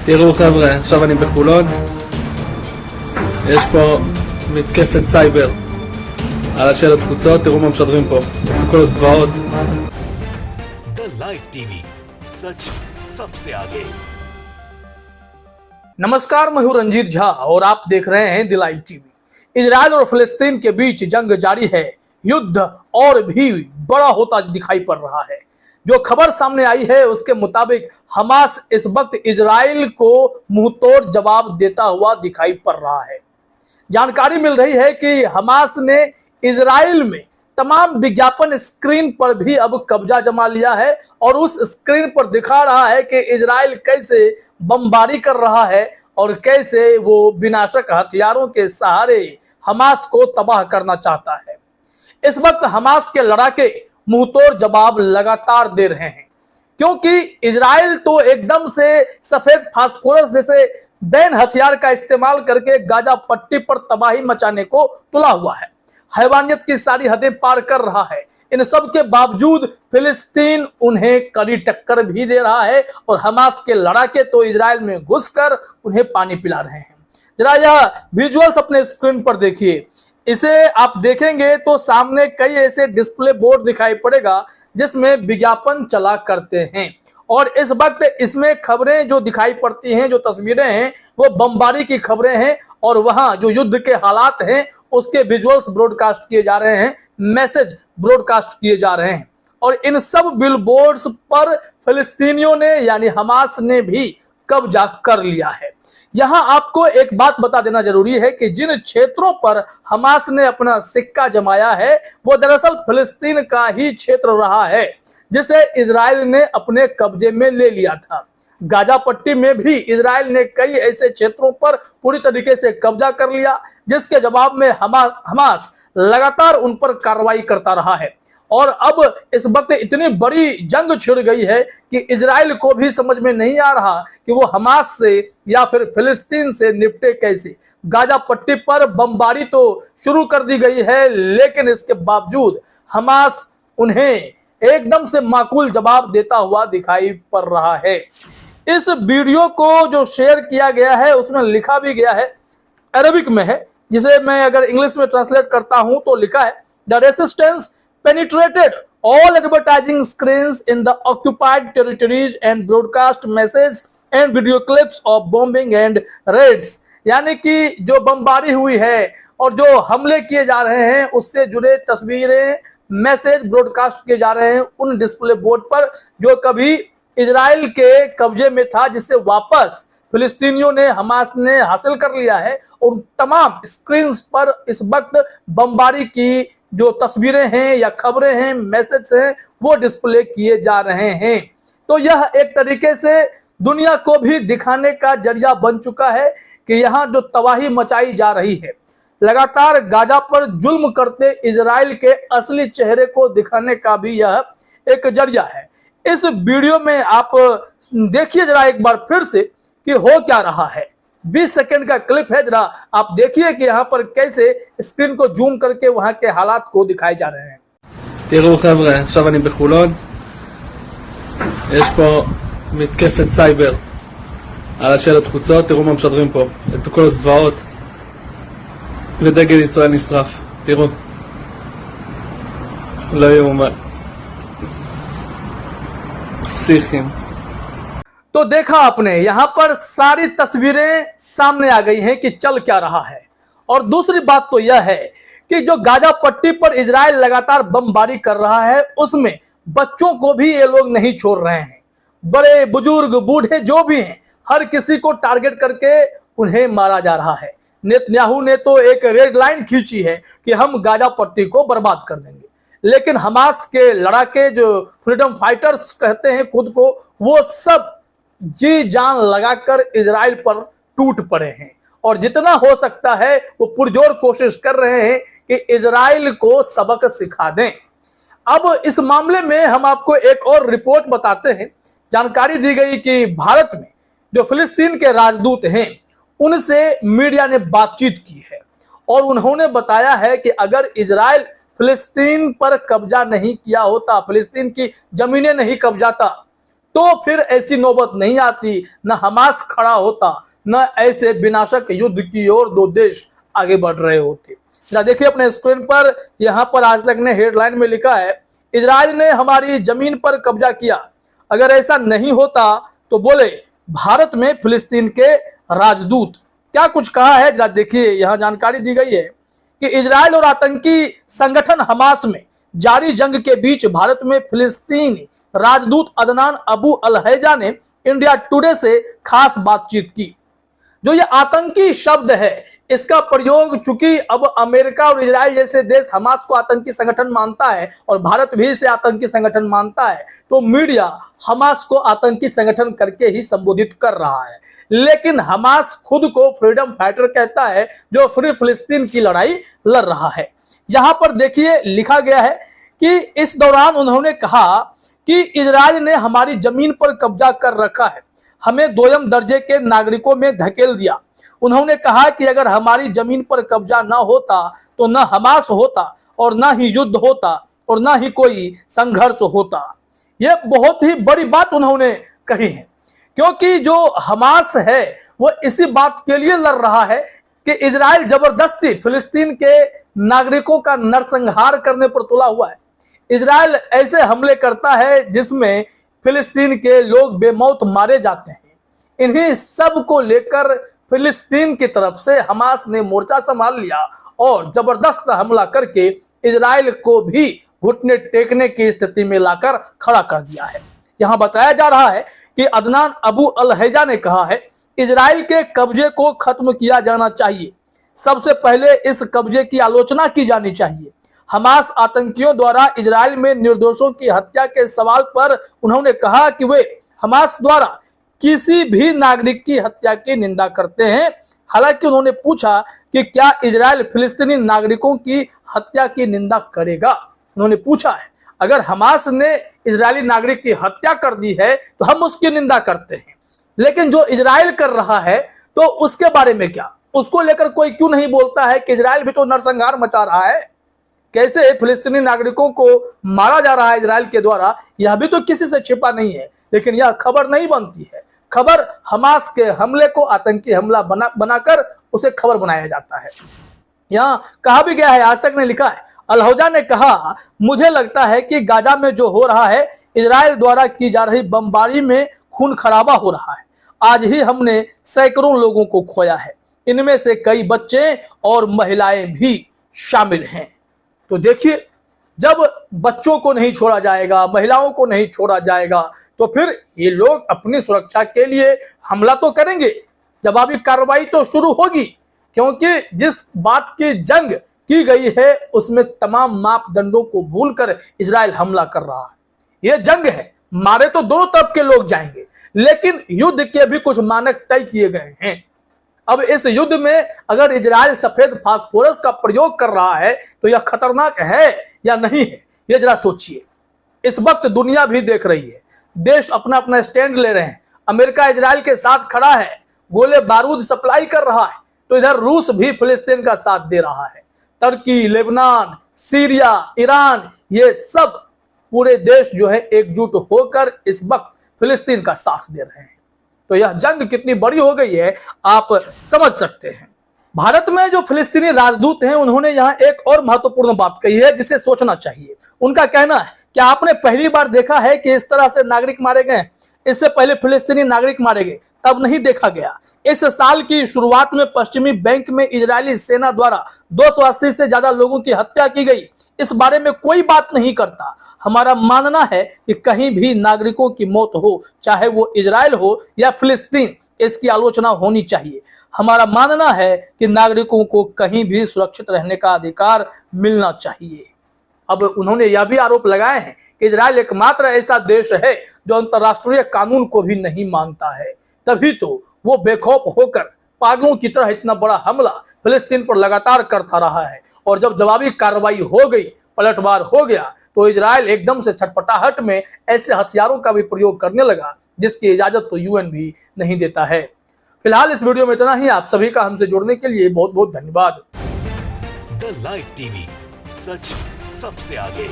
תראו חבר'ה, עכשיו אני בחולון, יש פה מתקפת סייבר על השלט חוצות, תראו מה משדרים פה, את כל הזוועות. The Live TV, सच सबसे आगे। नमस्कार, मैं हूं रंजीत झा और आप देख रहे हैं द लाइव टीवी। इजराइल और फिलिस्तीन के बीच जंग जारी है। युद्ध और भी बड़ा होता दिखाई पड़ रहा है। जो खबर सामने आई है उसके मुताबिक हमास इस वक्त इजराइल को मुंहतोड़ जवाब देता हुआ दिखाई पड़ रहा है। जानकारी मिल रही है कि हमास ने इजराइल में तमाम विज्ञापन स्क्रीन पर भी अब कब्जा जमा लिया है और उस स्क्रीन पर दिखा रहा है कि इजराइल कैसे बमबारी कर रहा है और कैसे वो विनाशक हथियारों के सहारे हमास को तबाह करना चाहता है। इस वक्त हमास के लड़ाके मुंहतोड़ जवाब लगातार दे रहे हैं, क्योंकि इजराइल तो एकदम से सफेद फास्फोरस जैसे बैन हथियार का इस्तेमाल करके गाजा पट्टी पर तबाही मचाने को तुला हुआ है। हैवानियत की सारी हदें पार कर रहा है। इन सब के बावजूद फिलिस्तीन उन्हें कड़ी टक्कर भी दे रहा है और हमास के लड़ाके तो इजराइल में घुसकर उन्हें पानी पिला रहे हैं। जरा यह विजुअल्स अपने स्क्रीन पर देखिए। इसे आप देखेंगे तो सामने कई ऐसे डिस्प्ले बोर्ड दिखाई पड़ेगा जिसमें विज्ञापन चला करते हैं और इस वक्त इसमें खबरें जो दिखाई पड़ती हैं, जो तस्वीरें हैं, वो बमबारी की खबरें हैं और वहां जो युद्ध के हालात हैं उसके विजुअल्स ब्रॉडकास्ट किए जा रहे हैं, मैसेज ब्रॉडकास्ट किए जा रहे हैं। और इन सब बिलबोर्ड्स पर फिलिस्तीनियों ने यानी हमास ने भी कब्जा कर लिया है। यहां आपको एक बात बता देना जरूरी है कि जिन क्षेत्रों पर हमास ने अपना सिक्का जमाया है वो दरअसल फिलिस्तीन का ही क्षेत्र रहा है जिसे इजराइल ने अपने कब्जे में ले लिया था। गाजा पट्टी में भी इजराइल ने कई ऐसे क्षेत्रों पर पूरी तरीके से कब्जा कर लिया, जिसके जवाब में हमास लगातार उन पर कार्रवाई करता रहा है। और अब इस वक्त इतनी बड़ी जंग छिड़ गई है कि इजराइल को भी समझ में नहीं आ रहा कि वो हमास से या फिर फिलिस्तीन से निपटे कैसे। गाजा पट्टी पर बमबारी तो शुरू कर दी गई है, लेकिन इसके बावजूद हमास उन्हें एकदम से माकूल जवाब देता हुआ दिखाई पड़ रहा है। इस वीडियो को जो शेयर किया गया है उसमें लिखा भी गया है, अरबिक में है, जिसे मैं अगर इंग्लिश में ट्रांसलेट करता हूं तो लिखा है, the resistance penetrated all advertising screens in the occupied territories and broadcast message and video clips of bombing and raids। यानी कि जो बमबारी हुई है और जो हमले किए जा रहे हैं उससे जुड़े तस्वीरें, मैसेज ब्रॉडकास्ट किए जा रहे हैं उन डिस्प्ले बोर्ड पर जो कभी इजराइल के कब्जे में था, जिससे वापस फिलिस्तीनियों ने, हमास ने हासिल कर लिया है। और तमाम स्क्रीन पर इस वक्त बमबारी की जो तस्वीरें हैं या खबरें हैं, मैसेज हैं, वो डिस्प्ले किए जा रहे हैं। तो यह एक तरीके से दुनिया को भी दिखाने का जरिया बन चुका है कि यहाँ जो तबाही मचाई जा रही है, लगातार गाजा पर जुल्म करते इजराइल के असली चेहरे को दिखाने का भी यह एक जरिया है। इस वीडियो में आप देखिए जरा एक बार फिर से कि हो क्या रहा है। 20 सेकंड का क्लिप है, जरा आप देखिए कि यहाँ पर कैसे स्क्रीन को जूम करके वहां के हालात को दिखाए जा रहे हैं। תראו חבר'ה, עכשיו אני בחולון, יש פה מתקפת סייבר על השלט חוצות, תראו מה משדרים פה, את כל הזוועות ודגל ישראל נשרף, תראו, לא יאומן, פסיכים। तो देखा आपने, यहां पर सारी तस्वीरें सामने आ गई हैं कि चल क्या रहा है। और दूसरी बात तो यह है कि जो गाजा पट्टी पर इजराइल लगातार बमबारी कर रहा है उसमें बच्चों को भी ये लोग नहीं छोड़ रहे हैं। बड़े बुजुर्ग बूढ़े जो भी हैं, हर किसी को टारगेट करके उन्हें मारा जा रहा है। नेतन्याहू ने तो एक रेड लाइन खींची है कि हम गाजा पट्टी को बर्बाद कर देंगे, लेकिन हमास के लड़ाके जो फ्रीडम फाइटर्स कहते हैं खुद को, वो सब जी जान लगाकर इजराइल पर टूट पड़े हैं और जितना हो सकता है वो पुरजोर कोशिश कर रहे हैं कि इजराइल को सबक सिखा दें। अब इस मामले में हम आपको एक और रिपोर्ट बताते हैं। जानकारी दी गई कि भारत में जो फिलिस्तीन के राजदूत हैं उनसे मीडिया ने बातचीत की है और उन्होंने बताया है कि अगर इजराइल फिलिस्तीन पर कब्जा नहीं किया होता, फिलिस्तीन की जमीनें नहीं कब्जाता, तो फिर ऐसी नौबत नहीं आती, न हमास खड़ा होता, न ऐसे विनाशक युद्ध की ओर दो देश आगे बढ़ रहे होते। जरा देखिए अपने स्क्रीन पर, यहां पर आज तक ने हेडलाइन में लिखा है, इजराइल ने हमारी जमीन पर कब्जा किया। अगर ऐसा नहीं होता तो बोले भारत में फिलिस्तीन के राजदूत। क्या कुछ कहा है जरा देखिए, यहां जानकारी दी गई है कि इजराइल और आतंकी संगठन हमास में जारी जंग के बीच भारत में फिलिस्तीनी राजदूत अदनान अबू अलहैजा ने इंडिया टुडे से खास बातचीत की। जो ये आतंकी शब्द है, इसका प्रयोग चूंकि अब अमेरिका और इजराइल जैसे देश हमास को आतंकी संगठन मानता है और भारत भी इसे आतंकी संगठन मानता है, तो मीडिया हमास को आतंकी संगठन करके ही संबोधित कर रहा है। लेकिन हमास खुद को फ्रीडम फाइटर कहता है, जो फ्री फिलिस्तीन की लड़ाई लड़ रहा है। यहां पर देखिए लिखा गया है कि इस दौरान उन्होंने कहा कि इजराइल ने हमारी जमीन पर कब्जा कर रखा है, हमें दोयम दर्जे के नागरिकों में धकेल दिया। उन्होंने कहा कि अगर हमारी जमीन पर कब्जा न होता तो न हमास होता और न ही युद्ध होता और न ही कोई संघर्ष होता। यह बहुत ही बड़ी बात उन्होंने कही है, क्योंकि जो हमास है वो इसी बात के लिए लड़ रहा है कि इजराइल जबरदस्ती फिलिस्तीन के नागरिकों का नरसंहार करने पर तुला हुआ है। इजराइल ऐसे हमले करता है जिसमें फिलिस्तीन के लोग बेमौत मारे जाते हैं। इन्हीं सब को लेकर फिलिस्तीन की तरफ से हमास ने मोर्चा संभाल लिया और जबरदस्त हमला करके इजराइल को भी घुटने टेकने की स्थिति में लाकर खड़ा कर दिया है। यहां बताया जा रहा है कि अदनान अबू अलहैजा ने कहा है, इजराइल के कब्जे को खत्म किया जाना चाहिए। सबसे पहले इस कब्जे की आलोचना की जानी चाहिए। हमास आतंकियों द्वारा इजराइल में निर्दोषों की हत्या के सवाल पर उन्होंने कहा कि वे हमास द्वारा किसी भी नागरिक की हत्या की निंदा करते हैं। हालांकि उन्होंने पूछा कि क्या इजराइल फिलिस्तीनी नागरिकों की हत्या की निंदा करेगा। उन्होंने पूछा है, अगर हमास ने इजरायली नागरिक की हत्या कर दी है तो हम उसकी निंदा करते हैं, लेकिन जो इजराइल कर रहा है तो उसके बारे में क्या, उसको लेकर कोई क्यों नहीं बोलता है कि इजराइल भी तो नरसंहार मचा रहा है, कैसे फिलिस्तीनी नागरिकों को मारा जा रहा है इजराइल के द्वारा, यह भी तो किसी से छिपा नहीं है। लेकिन यह खबर नहीं बनती है। खबर हमास के हमले को आतंकी हमला बनाकर उसे खबर बनाया जाता है। यहाँ कहा भी गया है, आज तक ने लिखा है, अलहौजा ने कहा, मुझे लगता है कि गाजा में जो हो रहा है, इजराइल द्वारा की जा रही बमबारी में खून खराबा हो रहा है। आज ही हमने सैकड़ों लोगों को खोया है, इनमें से कई बच्चे और महिलाएं भी शामिल हैं। तो देखिए, जब बच्चों को नहीं छोड़ा जाएगा, महिलाओं को नहीं छोड़ा जाएगा, तो फिर ये लोग अपनी सुरक्षा के लिए हमला तो करेंगे, जवाबी कार्रवाई तो शुरू होगी, क्योंकि जिस बात की जंग की गई है उसमें तमाम मापदंडों को भूलकर इजराइल हमला कर रहा है। यह जंग है, मारे तो दोनों तरफ के लोग जाएंगे, लेकिन युद्ध के भी कुछ मानक तय किए गए हैं। अब इस युद्ध में अगर इजराइल सफेद फास्फोरस का प्रयोग कर रहा है तो यह खतरनाक है या नहीं है, यह जरा सोचिए। इस वक्त दुनिया भी देख रही है, देश अपना अपना स्टैंड ले रहे हैं। अमेरिका इजराइल के साथ खड़ा है, गोले बारूद सप्लाई कर रहा है, तो इधर रूस भी फिलिस्तीन का साथ दे रहा है। तुर्की, लेबनान, सीरिया, ईरान, ये सब पूरे देश जो है एकजुट होकर इस वक्त फिलिस्तीन का साथ दे रहे हैं। तो यह जंग कितनी बड़ी हो गई है आप समझ सकते हैं। भारत में जो फिलिस्तीनी राजदूत हैं, उन्होंने यहाँ एक और महत्वपूर्ण बात कही है जिसे सोचना चाहिए। उनका कहना है कि आपने पहली बार देखा है कि इस तरह से नागरिक मारे गए, इससे पहले फिलिस्तीनी नागरिक मारे गए तब नहीं देखा गया। इस साल की शुरुआत में पश्चिमी बैंक में इजरायली सेना द्वारा 280 से ज्यादा लोगों की हत्या की गई। इस बारे में कोई बात नहीं करता। हमारा मानना है कि कहीं भी नागरिकों की मौत हो, चाहे वो इजराइल हो या फिलिस्तीन, इसकी आलोचना होनी चाहिए। हमारा मानना है कि नागरिकों को कहीं भी सुरक्षित रहने का अधिकार मिलना चाहिए। अब उन्होंने यह भी आरोप लगाए हैं कि इजराइल एकमात्र ऐसा देश है जो अंतर्राष्ट्रीय कानून को भी नहीं मानता है, तभी तो वो बेखौफ होकर पागलों की तरह इतना बड़ा हमला फिलिस्तीन पर लगातार करता रहा है। और जब जवाबी कार्रवाई हो गई, पलटवार हो गया, तो इजराइल एकदम से छटपटाहट में ऐसे हथियारों का भी प्रयोग करने लगा जिसकी इजाजत तो यूएन भी नहीं देता है। फिलहाल इस वीडियो में इतना ही। आप सभी का हमसे जुड़ने के लिए बहुत बहुत धन्यवाद। द लाइव टीवी, सच सबसे आगे।